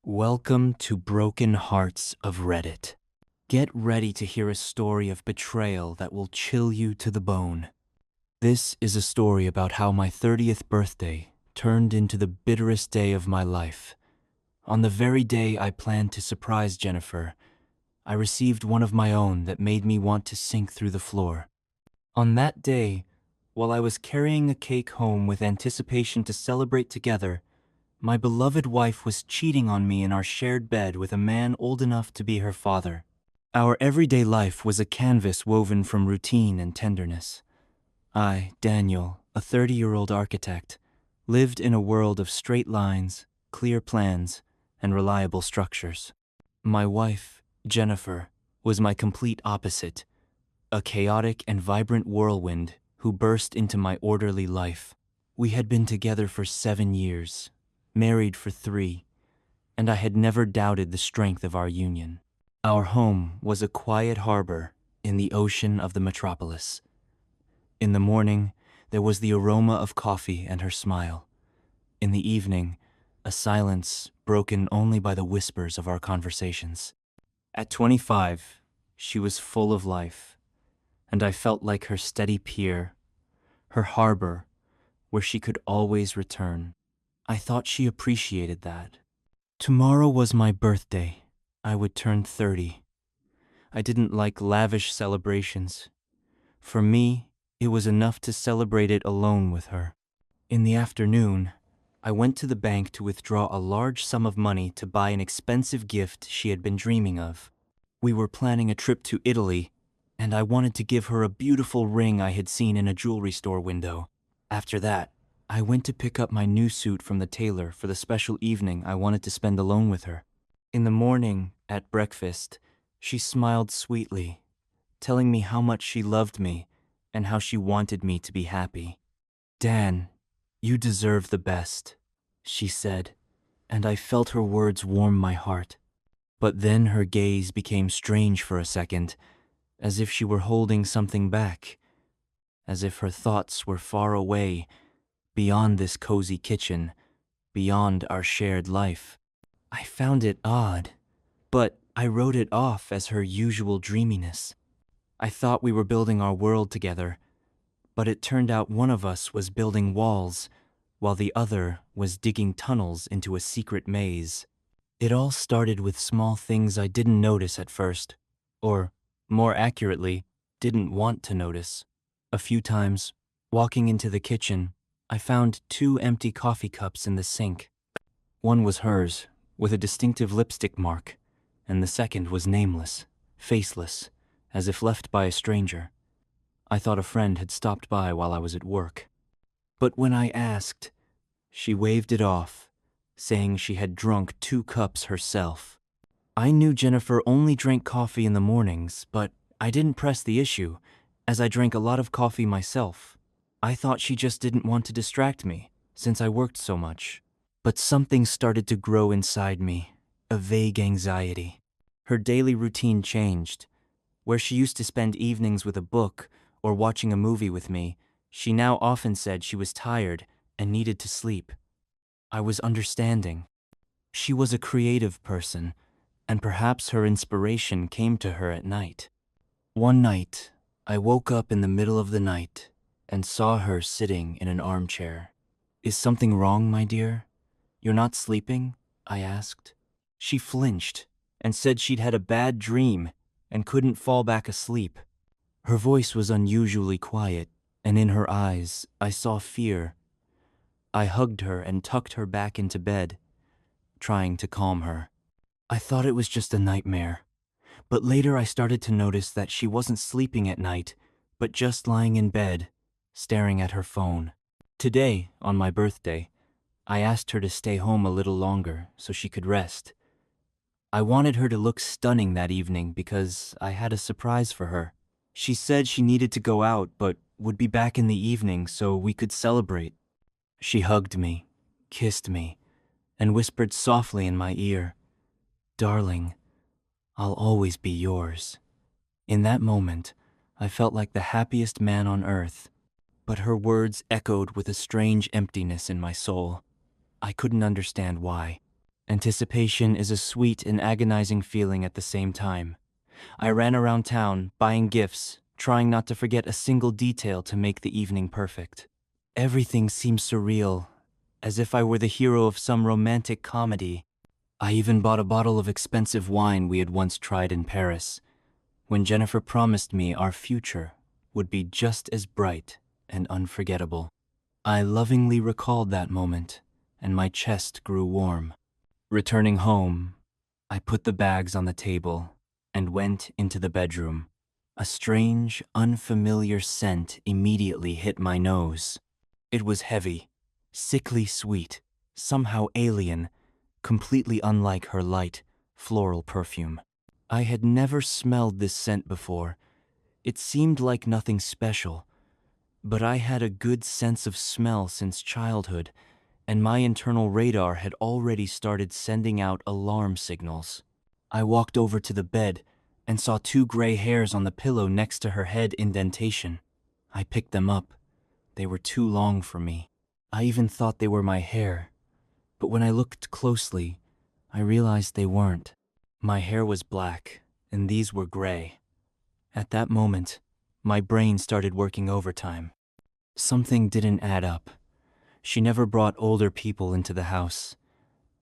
Welcome to Broken Hearts of Reddit. Get ready to hear a story of betrayal that will chill you to the bone. This is a story about how my 30th birthday turned into the bitterest day of my life. On the very day I planned to surprise Jennifer, I received one of my own that made me want to sink through the floor. On that day, while I was carrying a cake home with anticipation to celebrate together, my beloved wife was cheating on me in our shared bed with a man old enough to be her father. Our everyday life was a canvas woven from routine and tenderness. I, Daniel, a 30-year-old architect, lived in a world of straight lines, clear plans, and reliable structures. My wife, Jennifer, was my complete opposite, a chaotic and vibrant whirlwind who burst into my orderly life. We had been together for 7 years, married for 3, and I had never doubted the strength of our union. Our home was a quiet harbor in the ocean of the metropolis. In the morning, there was the aroma of coffee and her smile. In the evening, a silence broken only by the whispers of our conversations. At 25, she was full of life, and I felt like her steady pier, her harbor, where she could always return. I thought she appreciated that. Tomorrow was my birthday. I would turn 30. I didn't like lavish celebrations. For me, it was enough to celebrate it alone with her. In the afternoon, I went to the bank to withdraw a large sum of money to buy an expensive gift she had been dreaming of. We were planning a trip to Italy, and I wanted to give her a beautiful ring I had seen in a jewelry store window. After that, I went to pick up my new suit from the tailor for the special evening I wanted to spend alone with her. In the morning, at breakfast, she smiled sweetly, telling me how much she loved me and how she wanted me to be happy. "Dan, you deserve the best," she said, and I felt her words warm my heart. But then her gaze became strange for a second, as if she were holding something back, as if her thoughts were far away, beyond this cozy kitchen, beyond our shared life. I found it odd, but I wrote it off as her usual dreaminess. I thought we were building our world together, but it turned out one of us was building walls, while the other was digging tunnels into a secret maze. It all started with small things I didn't notice at first, or, more accurately, didn't want to notice. A few times, walking into the kitchen, I found 2 empty coffee cups in the sink. One was hers, with a distinctive lipstick mark, and the second was nameless, faceless, as if left by a stranger. I thought a friend had stopped by while I was at work. But when I asked, she waved it off, saying she had drunk 2 cups herself. I knew Jennifer only drank coffee in the mornings, but I didn't press the issue, as I drank a lot of coffee myself. I thought she just didn't want to distract me, since I worked so much. But something started to grow inside me, a vague anxiety. Her daily routine changed. Where she used to spend evenings with a book or watching a movie with me, she now often said she was tired and needed to sleep. I was understanding. She was a creative person, and perhaps her inspiration came to her at night. One night, I woke up in the middle of the night and saw her sitting in an armchair. "Is something wrong, my dear? You're not sleeping?" I asked. She flinched and said she'd had a bad dream and couldn't fall back asleep. Her voice was unusually quiet, and in her eyes I saw fear. I hugged her and tucked her back into bed, trying to calm her. I thought it was just a nightmare, but later I started to notice that she wasn't sleeping at night, but just lying in bed, staring at her phone. Today, on my birthday, I asked her to stay home a little longer so she could rest. I wanted her to look stunning that evening because I had a surprise for her. She said she needed to go out but would be back in the evening so we could celebrate. She hugged me, kissed me, and whispered softly in my ear, "Darling, I'll always be yours." In that moment, I felt like the happiest man on earth, but her words echoed with a strange emptiness in my soul. I couldn't understand why. Anticipation is a sweet and agonizing feeling at the same time. I ran around town, buying gifts, trying not to forget a single detail to make the evening perfect. Everything seemed surreal, as if I were the hero of some romantic comedy. I even bought a bottle of expensive wine we had once tried in Paris, when Jennifer promised me our future would be just as bright and unforgettable. I lovingly recalled that moment, and my chest grew warm. Returning home, I put the bags on the table and went into the bedroom. A strange, unfamiliar scent immediately hit my nose. It was heavy, sickly sweet, somehow alien, completely unlike her light, floral perfume. I had never smelled this scent before. It seemed like nothing special, but I had a good sense of smell since childhood, and my internal radar had already started sending out alarm signals. I walked over to the bed and saw two gray hairs on the pillow next to her head indentation. I picked them up. They were too long for me. I even thought they were my hair, but when I looked closely, I realized they weren't. My hair was black, and these were gray. At that moment, my brain started working overtime. Something didn't add up. She never brought older people into the house.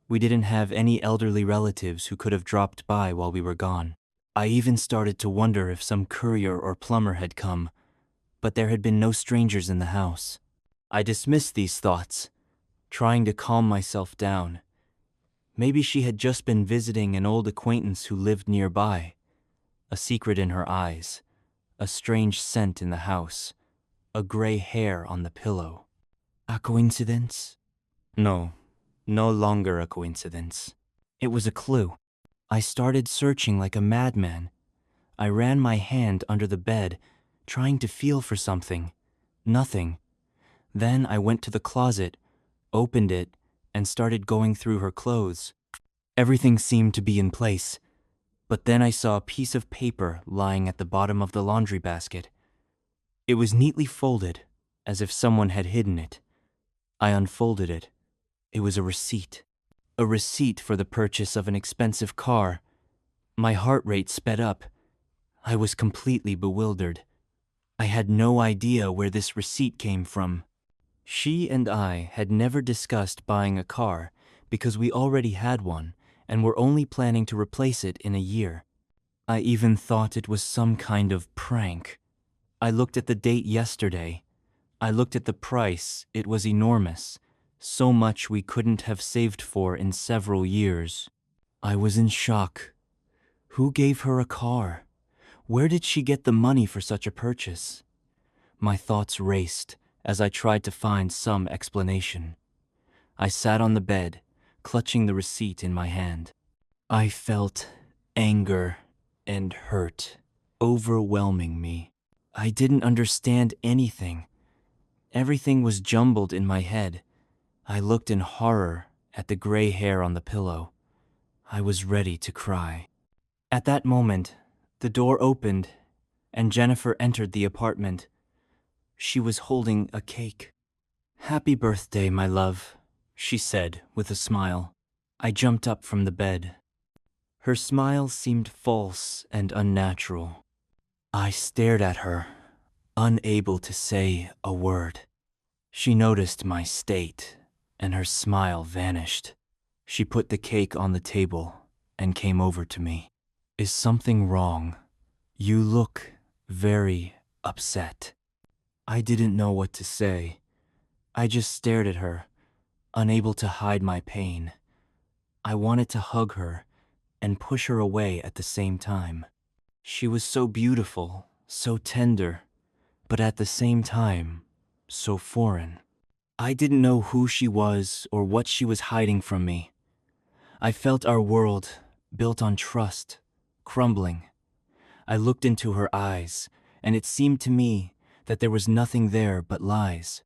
We didn't have any elderly relatives who could have dropped by while we were gone. I even started to wonder if some courier or plumber had come, but there had been no strangers in the house. I dismissed these thoughts, trying to calm myself down. Maybe she had just been visiting an old acquaintance who lived nearby. A secret in her eyes, a strange scent in the house, a gray hair on the pillow. A coincidence? No, no longer a coincidence. It was a clue. I started searching like a madman. I ran my hand under the bed, trying to feel for something. Nothing. Then I went to the closet, opened it, and started going through her clothes. Everything seemed to be in place, but then I saw a piece of paper lying at the bottom of the laundry basket. It was neatly folded, as if someone had hidden it. I unfolded it. It was a receipt. A receipt for the purchase of an expensive car. My heart rate sped up. I was completely bewildered. I had no idea where this receipt came from. She and I had never discussed buying a car because we already had one and were only planning to replace it in a year. I even thought it was some kind of prank. I looked at the date yesterday. I looked at the price. It was enormous. So much we couldn't have saved for in several years. I was in shock. Who gave her a car? Where did she get the money for such a purchase? My thoughts raced as I tried to find some explanation. I sat on the bed, clutching the receipt in my hand. I felt anger and hurt overwhelming me. I didn't understand anything. Everything was jumbled in my head. I looked in horror at the gray hair on the pillow. I was ready to cry. At that moment, the door opened and Jennifer entered the apartment. She was holding a cake. "Happy birthday, my love," she said with a smile. I jumped up from the bed. Her smile seemed false and unnatural. I stared at her, unable to say a word. She noticed my state, and her smile vanished. She put the cake on the table and came over to me. "Is something wrong? You look very upset." I didn't know what to say. I just stared at her, unable to hide my pain. I wanted to hug her and push her away at the same time. She was so beautiful, so tender, but at the same time, so foreign. I didn't know who she was or what she was hiding from me. I felt our world, built on trust, crumbling. I looked into her eyes, and it seemed to me that there was nothing there but lies.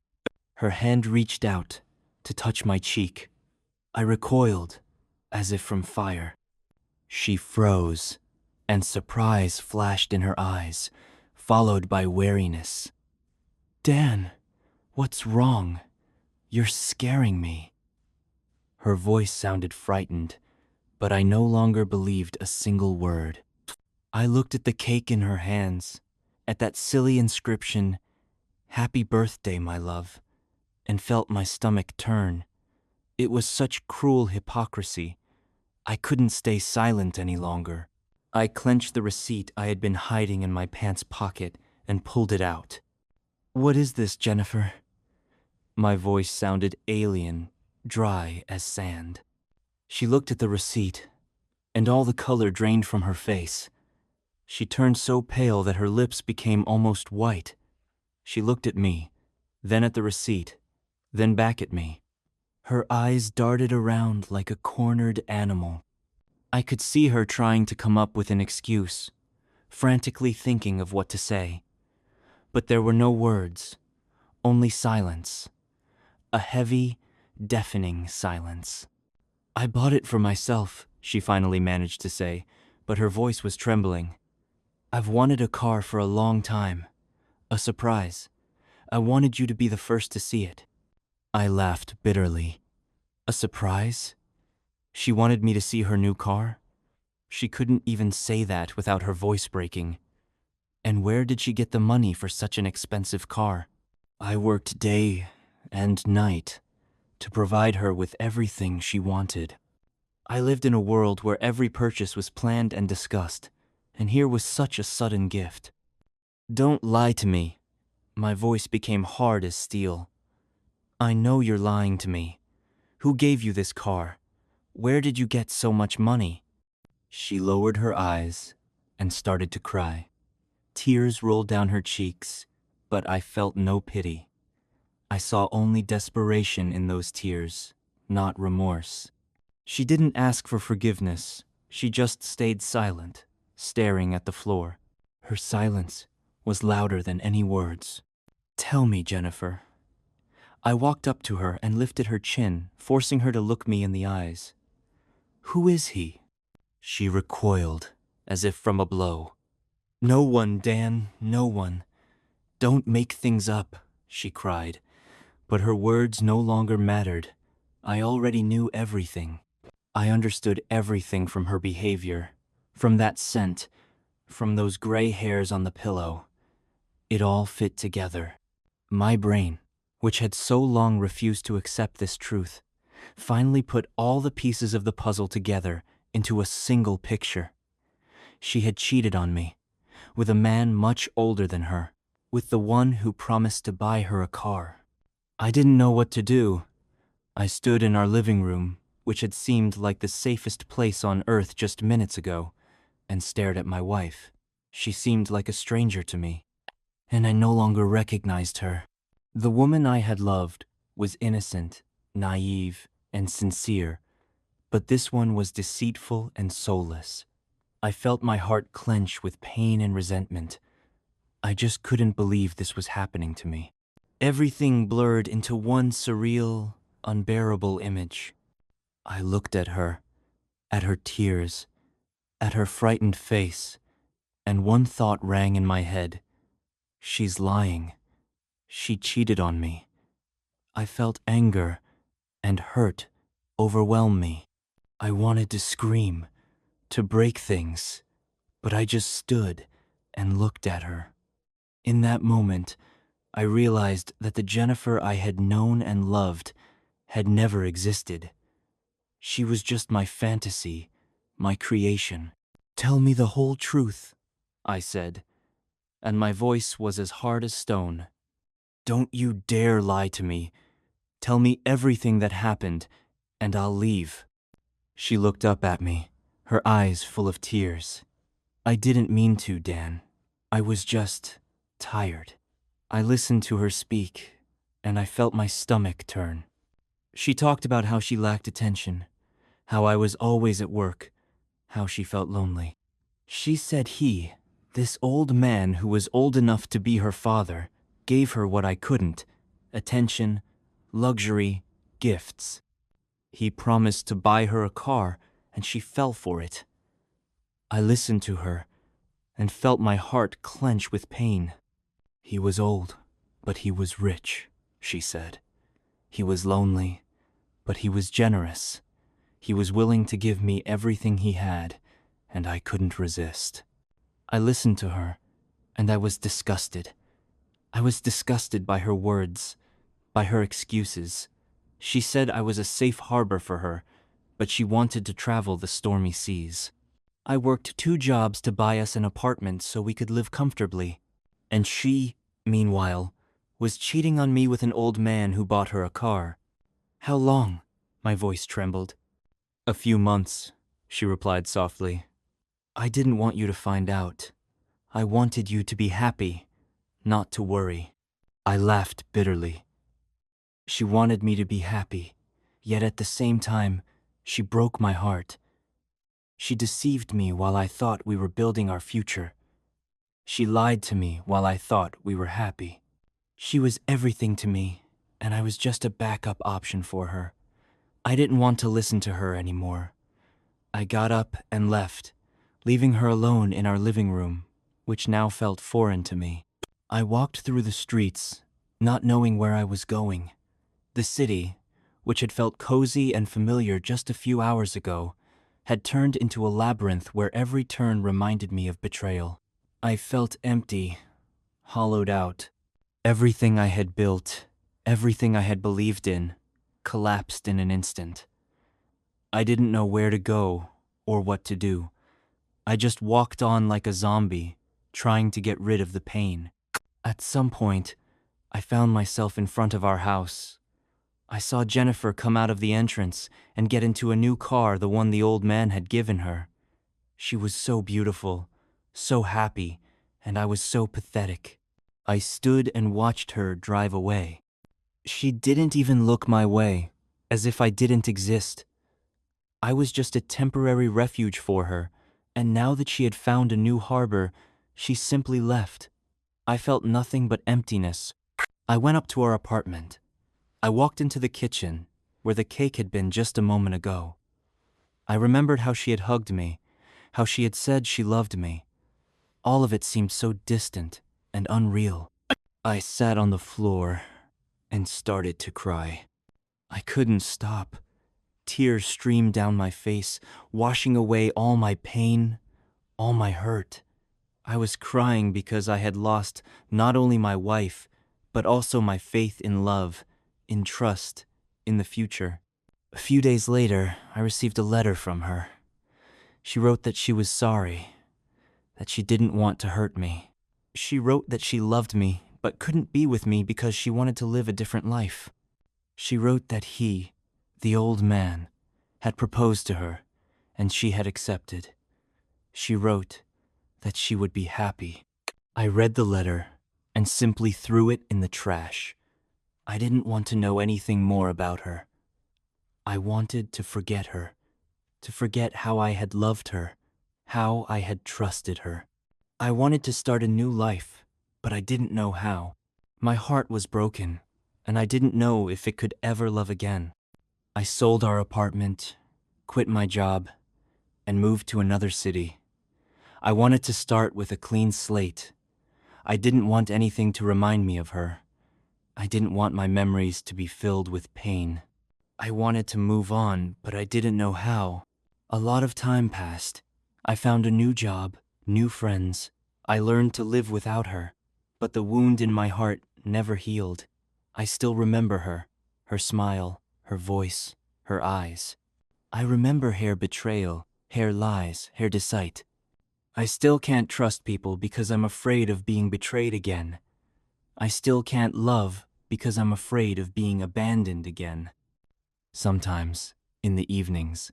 Her hand reached out to touch my cheek. I recoiled, as if from fire. She froze, and surprise flashed in her eyes, followed by wariness. "Dan, what's wrong? You're scaring me." Her voice sounded frightened, but I no longer believed a single word. I looked at the cake in her hands, at that silly inscription, "Happy birthday, my love," and felt my stomach turn. It was such cruel hypocrisy. I couldn't stay silent any longer. I clenched the receipt I had been hiding in my pants pocket and pulled it out. "What is this, Jennifer?" My voice sounded alien, dry as sand. She looked at the receipt, and all the color drained from her face. She turned so pale that her lips became almost white. She looked at me, then at the receipt, then back at me. Her eyes darted around like a cornered animal. I could see her trying to come up with an excuse, frantically thinking of what to say. But there were no words, only silence. A heavy, deafening silence. "I bought it for myself," she finally managed to say, but her voice was trembling. "I've wanted a car for a long time. A surprise. I wanted you to be the first to see it." I laughed bitterly. A surprise? She wanted me to see her new car? She couldn't even say that without her voice breaking. And where did she get the money for such an expensive car? I worked day and night to provide her with everything she wanted. I lived in a world where every purchase was planned and discussed, and here was such a sudden gift. "Don't lie to me." My voice became hard as steel. "I know you're lying to me. Who gave you this car? Where did you get so much money?" She lowered her eyes and started to cry. Tears rolled down her cheeks, but I felt no pity. I saw only desperation in those tears, not remorse. She didn't ask for forgiveness. She just stayed silent, staring at the floor. Her silence was louder than any words. "Tell me, Jennifer." I walked up to her and lifted her chin, forcing her to look me in the eyes. "Who is he?" She recoiled, as if from a blow. "No one, Dan, no one. Don't make things up," she cried. But her words no longer mattered. I already knew everything. I understood everything from her behavior, from that scent, from those gray hairs on the pillow. It all fit together. My brain, which had so long refused to accept this truth, finally put all the pieces of the puzzle together into a single picture. She had cheated on me, with a man much older than her, with the one who promised to buy her a car. I didn't know what to do. I stood in our living room, which had seemed like the safest place on earth just minutes ago, and stared at my wife. She seemed like a stranger to me, and I no longer recognized her. The woman I had loved was innocent, naive, and sincere, but this one was deceitful and soulless. I felt my heart clench with pain and resentment. I just couldn't believe this was happening to me. Everything blurred into one surreal, unbearable image. I looked at her tears, at her frightened face, and one thought rang in my head. She's lying. She cheated on me. I felt anger and hurt overwhelm me. I wanted to scream, to break things, but I just stood and looked at her. In that moment, I realized that the Jennifer I had known and loved had never existed. She was just my fantasy, my creation. "Tell me the whole truth," I said, and my voice was as hard as stone. "Don't you dare lie to me. Tell me everything that happened, and I'll leave." She looked up at me, her eyes full of tears. "I didn't mean to, Dan. I was just tired." I listened to her speak, and I felt my stomach turn. She talked about how she lacked attention, how I was always at work, how she felt lonely. She said this old man who was old enough to be her father, gave her what I couldn't: attention, luxury, gifts. He promised to buy her a car, and she fell for it. I listened to her and felt my heart clench with pain. "He was old, but he was rich," she said. "He was lonely, But he was generous. He was willing to give me everything he had, and I couldn't resist. I listened to her, and I was disgusted. I was disgusted by her words, by her excuses. She said I was a safe harbor for her, but she wanted to travel the stormy seas. I worked 2 jobs to buy us an apartment so we could live comfortably. And she, meanwhile, was cheating on me with an old man who bought her a car. How long? My voice trembled. A few months, she replied softly. I didn't want you to find out. I wanted you to be happy, not to worry. I laughed bitterly. She wanted me to be happy, yet at the same time, she broke my heart. She deceived me while I thought we were building our future. She lied to me while I thought we were happy. She was everything to me, and I was just a backup option for her. I didn't want to listen to her anymore. I got up and left, leaving her alone in our living room, which now felt foreign to me. I walked through the streets, not knowing where I was going. The city, which had felt cozy and familiar just a few hours ago, had turned into a labyrinth where every turn reminded me of betrayal. I felt empty, hollowed out. Everything I had built, everything I had believed in, collapsed in an instant. I didn't know where to go or what to do. I just walked on like a zombie, trying to get rid of the pain. At some point, I found myself in front of our house. I saw Jennifer come out of the entrance and get into a new car, the one the old man had given her. She was so beautiful, so happy, and I was so pathetic. I stood and watched her drive away. She didn't even look my way, as if I didn't exist. I was just a temporary refuge for her, and now that she had found a new harbor, she simply left. I felt nothing but emptiness. I went up to our apartment. I walked into the kitchen, where the cake had been just a moment ago. I remembered how she had hugged me, how she had said she loved me. All of it seemed so distant and unreal. I sat on the floor and started to cry. I couldn't stop. Tears streamed down my face, washing away all my pain, all my hurt. I was crying because I had lost not only my wife, but also my faith in love, in trust, in the future. A few days later, I received a letter from her. She wrote that she was sorry, that she didn't want to hurt me. She wrote that she loved me, but couldn't be with me because she wanted to live a different life. She wrote that he, the old man, had proposed to her, and she had accepted. She wrote that she would be happy. I read the letter and simply threw it in the trash. I didn't want to know anything more about her. I wanted to forget her, to forget how I had loved her, how I had trusted her. I wanted to start a new life, but I didn't know how. My heart was broken, and I didn't know if it could ever love again. I sold our apartment, quit my job, and moved to another city. I wanted to start with a clean slate. I didn't want anything to remind me of her. I didn't want my memories to be filled with pain. I wanted to move on, but I didn't know how. A lot of time passed. I found a new job, new friends. I learned to live without her, but the wound in my heart never healed. I still remember her smile, her voice, her eyes. I remember her betrayal, her lies, her deceit. I still can't trust people because I'm afraid of being betrayed again. I still can't love because I'm afraid of being abandoned again. Sometimes, in the evenings,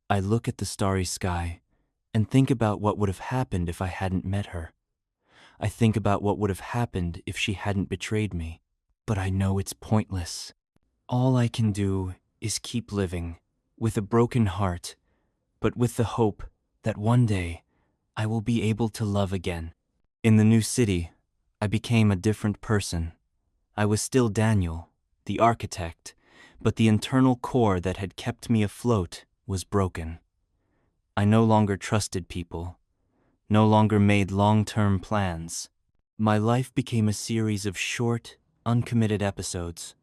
I look at the starry sky and think about what would have happened if I hadn't met her. I think about what would have happened if she hadn't betrayed me. But I know it's pointless. All I can do is keep living, with a broken heart, but with the hope that one day I will be able to love again. In the new city, I became a different person. I was still Daniel, the architect, but the internal core that had kept me afloat was broken. I no longer trusted people, no longer made long-term plans. My life became a series of short, uncommitted episodes.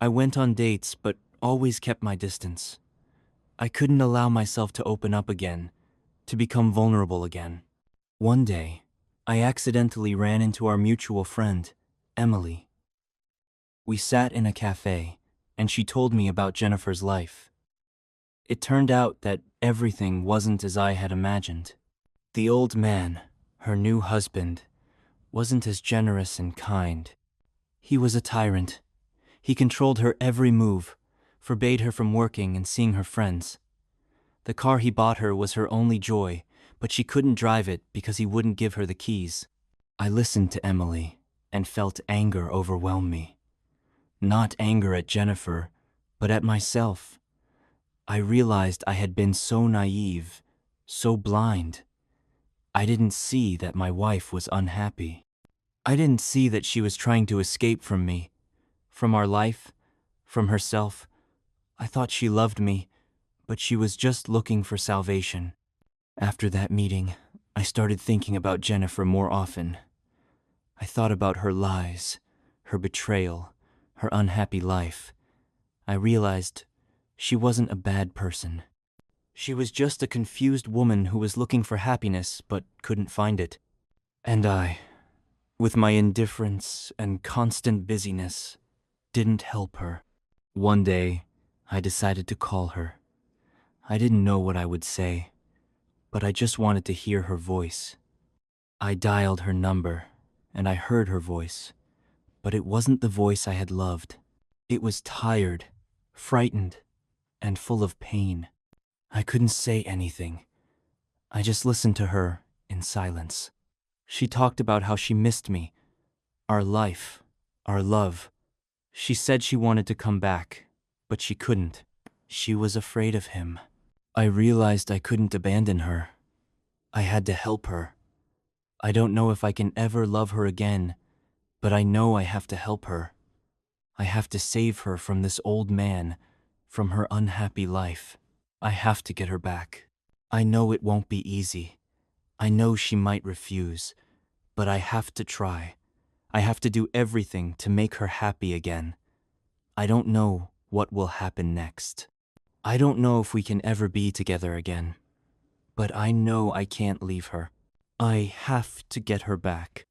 I went on dates, but always kept my distance. I couldn't allow myself to open up again, to become vulnerable again. One day, I accidentally ran into our mutual friend, Emily. We sat in a cafe, and she told me about Jennifer's life. It turned out that everything wasn't as I had imagined. The old man, her new husband, wasn't as generous and kind. He was a tyrant. He controlled her every move, forbade her from working and seeing her friends. The car he bought her was her only joy, but she couldn't drive it because he wouldn't give her the keys. I listened to Emily and felt anger overwhelm me. Not anger at Jennifer, but at myself. I realized I had been so naive, so blind. I didn't see that my wife was unhappy. I didn't see that she was trying to escape from me, from our life, from herself. I thought she loved me, but she was just looking for salvation. After that meeting, I started thinking about Jennifer more often. I thought about her lies, her betrayal, her unhappy life. I realized she wasn't a bad person. She was just a confused woman who was looking for happiness but couldn't find it. And I, with my indifference and constant busyness, didn't help her. One day, I decided to call her. I didn't know what I would say, but I just wanted to hear her voice. I dialed her number, and I heard her voice, but it wasn't the voice I had loved. It was tired, frightened, and full of pain. I couldn't say anything. I just listened to her in silence. She talked about how she missed me, our life, our love. She said she wanted to come back, but she couldn't. She was afraid of him. I realized I couldn't abandon her. I had to help her. I don't know if I can ever love her again, but I know I have to help her. I have to save her from this old man, from her unhappy life. I have to get her back. I know it won't be easy. I know she might refuse, but I have to try. I have to do everything to make her happy again. I don't know what will happen next. I don't know if we can ever be together again, but I know I can't leave her. I have to get her back.